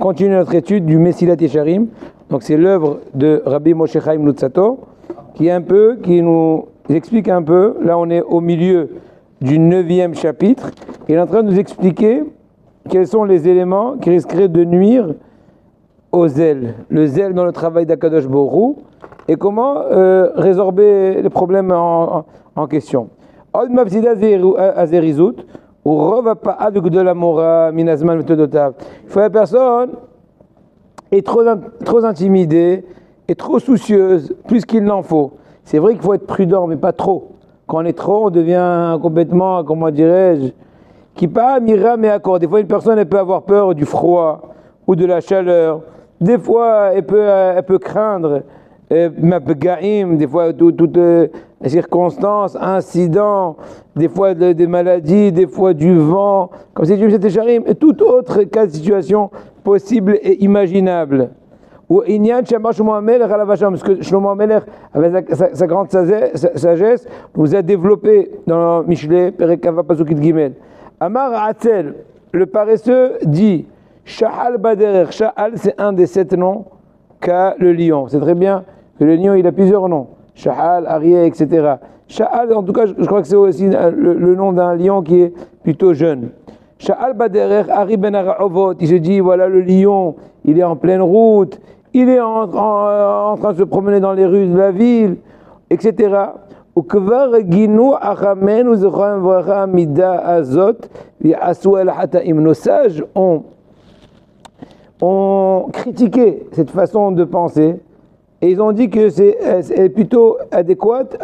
continue notre étude du Mesilat Yesharim. Donc c'est l'œuvre de Rabbi Moshe Chaim Luzzatto qui nous explique un peu. Là on est au milieu du 9e chapitre. Il est en train de nous expliquer quels sont les éléments qui risqueraient de nuire au zèle. Le zèle dans le travail d'Akadosh Baruch Hu et comment résorber les problèmes en question. Il faut la personne est trop intimidée et trop soucieuse, plus qu'il n'en faut. C'est vrai qu'il faut être prudent, mais pas trop. Quand on est trop, on devient complètement, comment dirais-je, qui pas mira mais accord. Des fois, une personne elle peut avoir peur du froid ou de la chaleur. Des fois, elle peut craindre des fois toutes les circonstances, incidents, des fois des maladies, des fois du vent, comme c'est du Yesharim, et toute autre cas de situation possible et imaginable. Ou Inyan Shema Shlomo HaMelech ala Vasham, parce que Shlomo HaMelech, avec sa grande sagesse, nous a développé dans Mishlei, Perek Kava Pasukit Gimel. Amar Atzel, le paresseux, dit Sha'al Baderer. Sha'al, c'est un des 7 noms qu'a le lion. C'est très bien que le lion, il a plusieurs noms. Sha'al, Arié, etc. Sha'al, en tout cas, je crois que c'est aussi le nom d'un lion qui est plutôt jeune. Sha'al Baderer, Ari Ben Ara'ovot, il se dit, voilà le lion, il est en pleine route, il est en train de se promener dans les rues de la ville, etc. Nos sages ont critiqué cette façon de penser et ils ont dit que c'est plutôt adéquate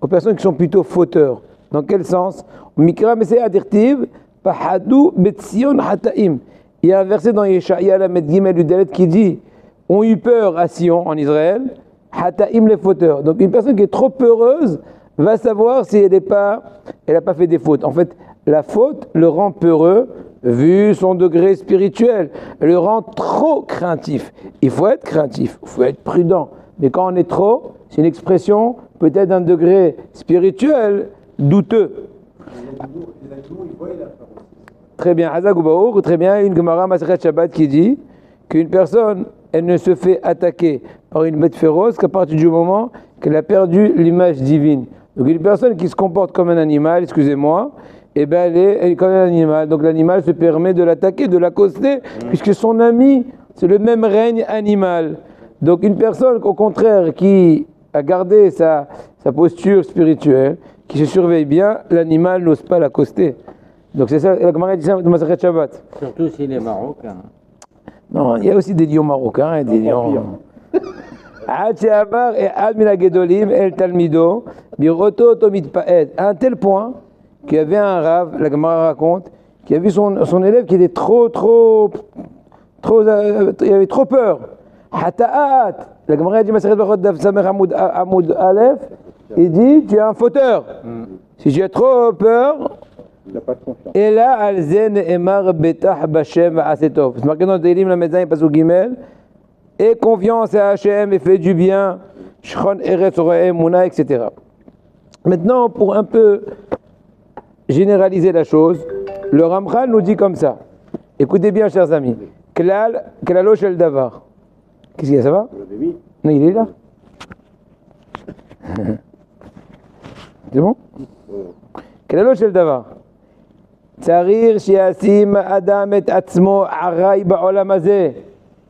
aux personnes qui sont plutôt fauteurs. Dans quel sens? Il y a un verset dans Yeshaya la Medgimel Udalet qui dit ont eu peur à Sion en Israël, Hataim les fauteurs. Donc une personne qui est trop peureuse va savoir si elle n'a pas fait des fautes. En fait, la faute le rend peureux vu son degré spirituel. Elle le rend trop craintif. Il faut être craintif, il faut être prudent. Mais quand on est trop, c'est une expression peut-être d'un degré spirituel douteux. Très bien, très bien, une Gemara Masechet Shabbat qui dit qu'une personne, elle ne se fait attaquer par une bête féroce qu'à partir du moment qu'elle a perdu l'image divine. Donc une personne qui se comporte comme un animal, excusez-moi, eh ben elle est comme un animal. Donc l'animal se permet de l'attaquer, de l'accoster, puisque son ami, c'est le même règne animal. Donc une personne, au contraire, qui a gardé sa posture spirituelle, qui se surveille bien, l'animal n'ose pas l'accoster. Donc c'est ça, la Gemara dit ça dans Masechet Shabbat. Surtout s'il est marocain. Non, il y a aussi des lions marocains et des lions. À un tel point qu'il y avait un rave, la Gemara raconte, qui a vu son élève qui était trop, il avait trop peur. Hata'at, la Gemara dit Masechet Brachot Daf Samer Hamoud Aleph, il dit tu es un fauteur. Si tu as trop peur, et là, Alzen Emar Betah Bashem Asetov. C'est marqué dans le Télim, la Mezaïm Pasou Gimel. Et confiance à Hachem et fait du bien. Shchon Eretz Oraem Mouna, etc. Maintenant, pour un peu généraliser la chose, le Ramchal nous dit comme ça. Écoutez bien, chers amis. Klalo Shel Davar. Qu'est-ce qu'il y a, ça va? Non, il est là. C'est bon? Klalo Shel Davar.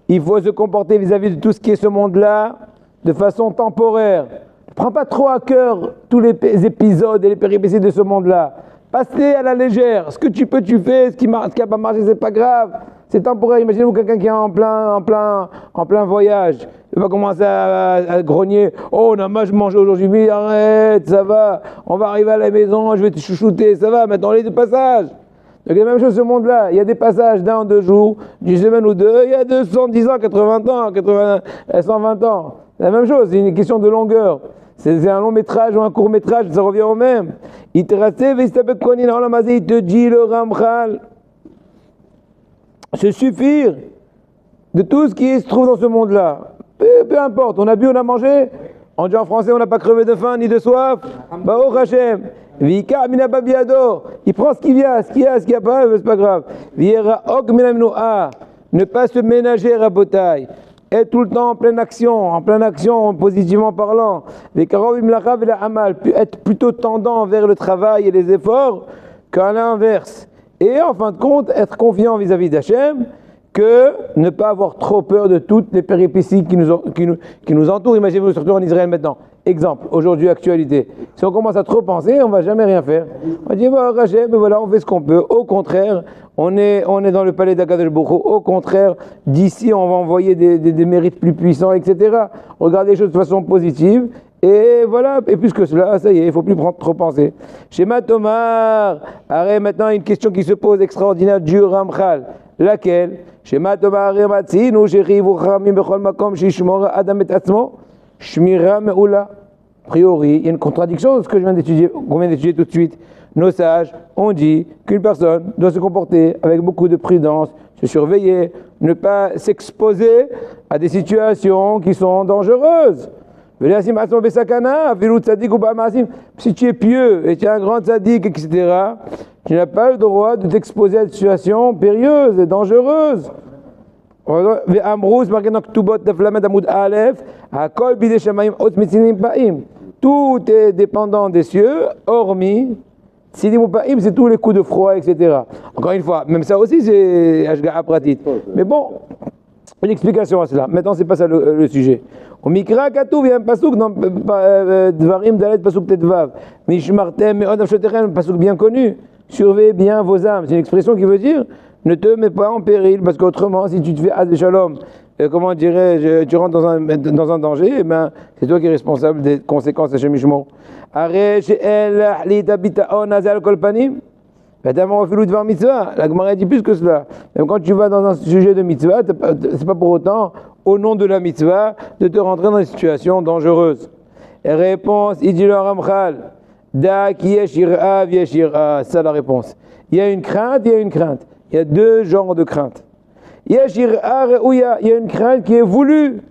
Il faut se comporter vis-à-vis de tout ce qui est ce monde-là de façon temporaire. Ne prends pas trop à cœur tous les épisodes et les péripéties de ce monde-là. Passez à la légère. Ce que tu peux, tu fais. Ce qui n'a pas marché, c'est pas grave. C'est temporaire. Imaginez-vous quelqu'un qui est en plein voyage. Il va commencer à grogner. Oh, on a mal mangé aujourd'hui. Oui, arrête, ça va. On va arriver à la maison, je vais te chouchouter. Ça va, maintenant, les passages. Donc, il y a la même chose ce monde-là. Il y a des passages d'un ou 2 jours, d'une semaine ou 2. Il y a 210 ans, 80 ans, 120 ans. C'est la même chose. C'est une question de longueur. C'est un long métrage ou un court métrage, ça revient au même. Il te dit le Ramchal. Se suffire de tout ce qui se trouve dans ce monde-là. Peu importe, on a bu, on a mangé. On dit en français, on n'a pas crevé de faim ni de soif. Baruch Hashem. Vika mina babiado. Il prend ce qu'il y a, ce qu'il y a pas, c'est pas grave. Viera og mina minoa. ne pas se ménager, rabotaille, être tout le temps en pleine action, positivement parlant, être plutôt tendant vers le travail et les efforts qu'à l'inverse. Et en fin de compte, être confiant vis-à-vis d'Hachem, que ne pas avoir trop peur de toutes les péripéties qui nous entourent. Imaginez-vous surtout en Israël maintenant. Exemple, aujourd'hui, actualité. Si on commence à trop penser, on ne va jamais rien faire. On dit, bah, Hachem, voilà, on fait ce qu'on peut. Au contraire, on est dans le palais d'Akadosh Baruch Hu. Au contraire, d'ici, on va envoyer des mérites plus puissants, etc. Regardez les choses de façon positive. Et voilà, et plus que cela, ça y est, il ne faut plus trop penser. Schéma Tomar, arrête maintenant une question qui se pose extraordinaire du Ramchal. Laquelle? Schéma Tomar, Rematzin, Sherivu Chamim Bechol Makom, Shishmor Adam et Atzmo, Shmira Meula. A priori, il y a une contradiction de ce que je viens d'étudier, qu'on vient d'étudier tout de suite. Nos sages ont dit qu'une personne doit se comporter avec beaucoup de prudence, se surveiller, ne pas s'exposer à des situations qui sont dangereuses. Si tu es pieux et tu es un grand tzaddik, etc., tu n'as pas le droit de t'exposer à des situations périlleuses et dangereuses. Tout est dépendant des cieux, hormis c'est tous les coups de froid, etc. Encore une fois, même ça aussi c'est Ashga'a Pratit. Mais bon, une explication à cela. Maintenant, c'est pas ça le sujet. Au Mikra Katou, il y a un pasuk dans Dvarim Dalet, pasuk Tetvav. Mishmartem, Me'od Avshotechem, pasuk bien connu. Surveillez bien vos âmes. C'est une expression qui veut dire ne te mets pas en péril, parce qu'autrement, si tu te fais Ad Shalom, comment dirais-je, tu rentres dans un danger, eh ben, c'est toi qui es responsable des conséquences de Shemishmo. Arrête, El Ahlita Bita'on Azal Kolpanim. La Gemara dit plus que cela. Même quand tu vas dans un sujet de mitzvah, c'est pas pour autant, au nom de la mitzvah, de te rentrer dans une situation dangereuse. Et réponse, il dit le Ramchal, Da ki yeshira v'yeshira. C'est ça la réponse. Il y a une crainte, il y a une crainte. Il y a deux genres de crainte. Yeshira re'uya, il y a une crainte qui est voulue,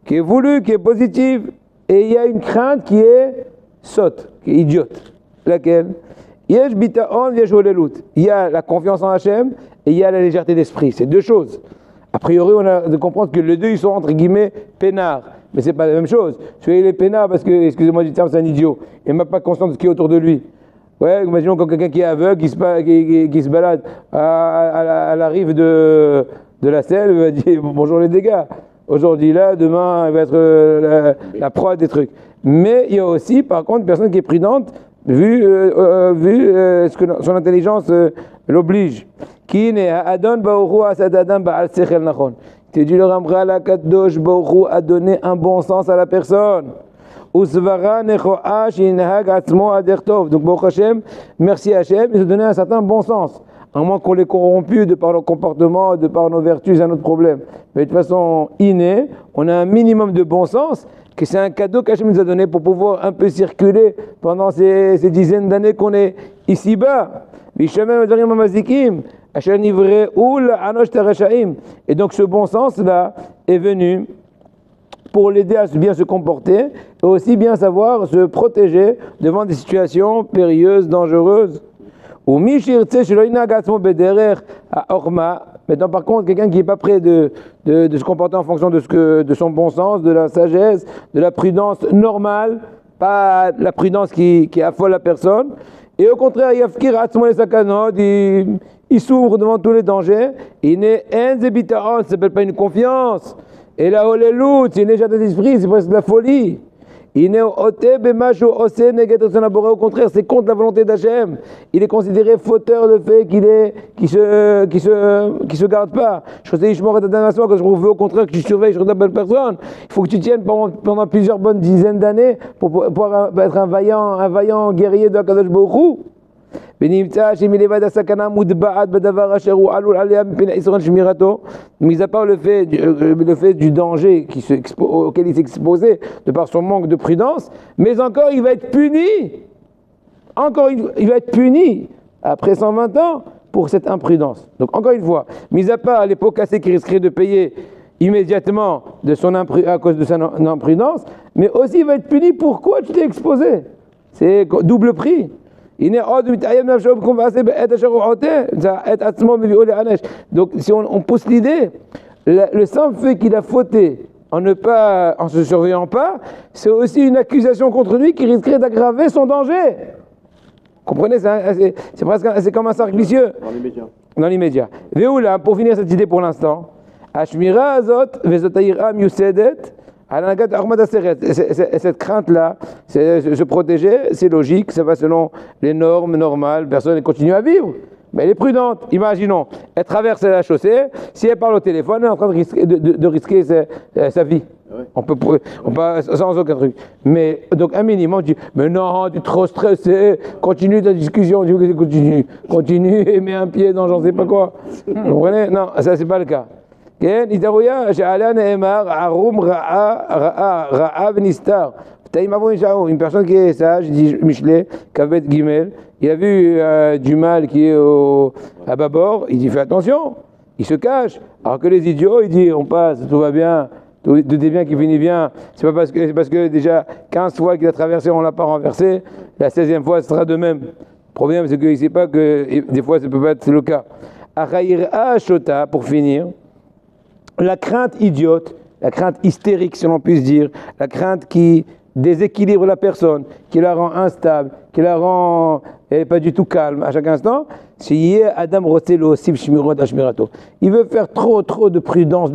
qui est positive. Et il y a une crainte qui est sotte, qui est idiote. Laquelle? Il y a la confiance en Hachem et il y a la légèreté d'esprit. C'est deux choses. A priori, on a de comprendre que les deux, ils sont entre guillemets peinards. Mais c'est pas la même chose. Celui il est peinard parce que, excusez-moi du terme, c'est un idiot. Il n'a pas conscience de ce qui est autour de lui. Ouais, imaginons quand quelqu'un qui est aveugle, qui se balade à la rive de la Seine, il va dire bonjour les dégâts. Aujourd'hui là, demain, il va être la proie des trucs. Mais il y a aussi, par contre, une personne qui est prudente, vu ce que son intelligence l'oblige. Qui n'est Adon Baoru Asadadam Baal Sechel Nachon. Tu dis le Ramchal Akadosh Baoru a donné un bon sens à la personne. Usvara Nechoa Shinhag Atzmo Adertov. Donc Baruch Hashem, merci Hashem, il a donné un certain bon sens. À moins qu'on les corrompu de par leur comportement, de par nos vertus, c'est un autre problème. Mais de façon innée, on a un minimum de bon sens, que c'est un cadeau qu'Hachem nous a donné pour pouvoir un peu circuler pendant ces dizaines d'années qu'on est ici-bas. Et donc ce bon sens-là est venu pour l'aider à bien se comporter et aussi bien savoir se protéger devant des situations périlleuses, dangereuses. Maintenant, par contre, quelqu'un qui n'est pas prêt de se comporter en fonction de son bon sens, de la sagesse, de la prudence normale, pas la prudence qui affole la personne, et au contraire, il s'ouvre devant tous les dangers, il n'est ça ne s'appelle pas une confiance, et la holelut, c'est une légèreté d'esprit, c'est presque de la folie. Au contraire, c'est contre la volonté d'Hachem. Il est considéré fauteur de fait qui se garde pas. Quand je veux au contraire que tu surveilles sur de belle personne, il faut que tu tiennes pendant plusieurs bonnes dizaines d'années pour pouvoir être un vaillant guerrier de Akadosh Baruch Hu. Mis à part le fait du danger auquel il s'est exposé de par son manque de prudence, mais encore il va être puni. Il va être puni après 120 ans pour cette imprudence. Donc encore une fois, mis à part les pots cassés qui risqueraient de payer immédiatement à cause de son imprudence, mais aussi il va être puni. Pourquoi tu t'es exposé? C'est double prix. Donc, si on pousse l'idée, le simple fait qu'il a fauté en se surveillant pas, c'est aussi une accusation contre lui qui risquerait d'aggraver son danger. Comprenez, c'est presque c'est comme un cercle vicieux. Dans l'immédiat. Veoula, pour finir cette idée pour l'instant, Ashmira Azot, Vezotayira Miusedet, cette crainte-là, se protéger, c'est logique, ça va selon les normes normales, personne continue à vivre. Mais elle est prudente. Imaginons, elle traverse la chaussée, si elle parle au téléphone, elle est en train de risquer sa vie. On peut sans aucun truc. Mais donc un minimum, tu dis, mais non, tu es trop stressé, continue ta discussion, tu veux que continue et mets un pied dans j'en sais pas quoi. Vous comprenez? Non, ça c'est pas le cas. Une personne qui est sage, dit Michelet, Kavet Gimel, il a vu du mal qui est à bâbord, il dit fais attention, il se cache. Alors que les idiots, il dit on passe, tout va bien, tout est bien qui finit bien. C'est parce que déjà 15 fois qu'il a traversé, on ne l'a pas renversé, la 16e fois ce sera de même. Le problème c'est qu'il ne sait pas que des fois ça peut pas être le cas. Achaïra Shota, pour finir. La crainte idiote, la crainte hystérique si l'on puisse dire, la crainte qui déséquilibre la personne, qui la rend instable, qui la rend pas du tout calme à chaque instant, c'est Adam Rotselo Sib Shmirot Ashmirato. Il veut faire trop de prudence.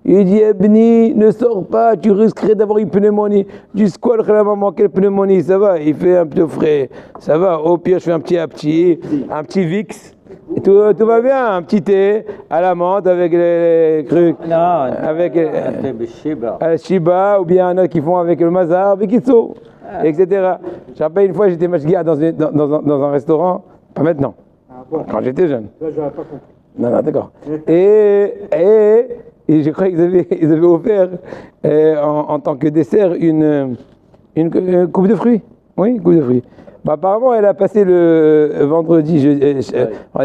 Il dit Ebni, ne sors pas, tu risquerais d'avoir une pneumonie. Du squal, maman, quelle pneumonie, ça va, il fait un peu frais, ça va, au pire je fais un petit Vicks. Et tout va bien, un petit thé à la menthe avec les trucs. Non, avec Shiba ou bien un autre qui font avec le mazar, avec Kitso, etc. Je rappelle une fois, j'étais mashgiach dans un restaurant, pas maintenant, quand j'étais jeune. Là, j'aurais pas compris. Non, d'accord. Et je crois qu'ils avaient offert en tant que dessert une coupe de fruits. Oui, coupe de fruits. Bah, apparemment, elle a passé le vendredi,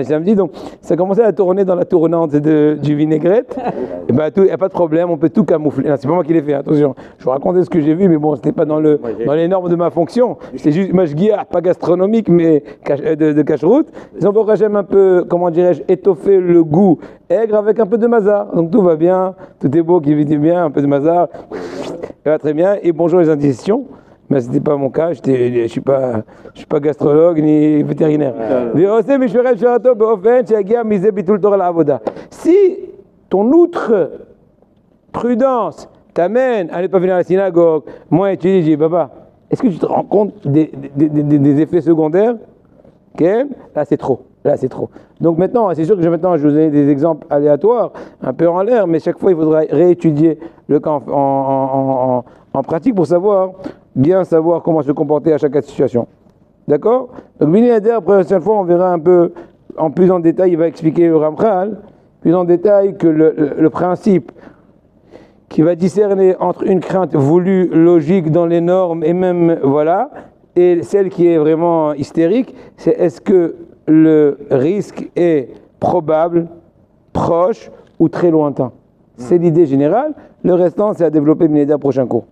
samedi, donc ça commençait à tourner dans la tournante du vinaigrette. Et bah, il n'y a pas de problème, on peut tout camoufler. C'est pas moi qui l'ai fait, attention. Je vous racontais ce que j'ai vu, mais bon, c'était pas dans les normes de ma fonction. C'est juste mashgiach, pas gastronomique, mais de cache-route. Ils ont pour Hachem un peu, comment dirais-je, étoffé le goût aigre avec un peu de mazar. Donc tout va bien, tout est beau, qui vit bien, un peu de mazar. Ça va très bien. Et bonjour les indigestions. Mais ce n'était pas mon cas, je ne suis pas gastrologue ni vétérinaire. Si ton outre prudence t'amène à ne pas venir à la synagogue, moi et tu dis, papa, est-ce que tu te rends compte des effets secondaires? Là c'est trop. Donc maintenant, c'est sûr que je vais vous donner des exemples aléatoires, un peu en l'air, mais chaque fois il faudra réétudier le cas en pratique pour bien savoir comment se comporter à chaque situation. D'accord? Donc Bini Hader, la prochaine fois, on verra un peu en plus en détail, il va expliquer le Ramchal, plus en détail que le principe qui va discerner entre une crainte voulue, logique dans les normes et même, voilà, et celle qui est vraiment hystérique, c'est est-ce que le risque est probable, proche ou très lointain. C'est l'idée générale. Le restant, c'est à développer Bini Hader prochain cours.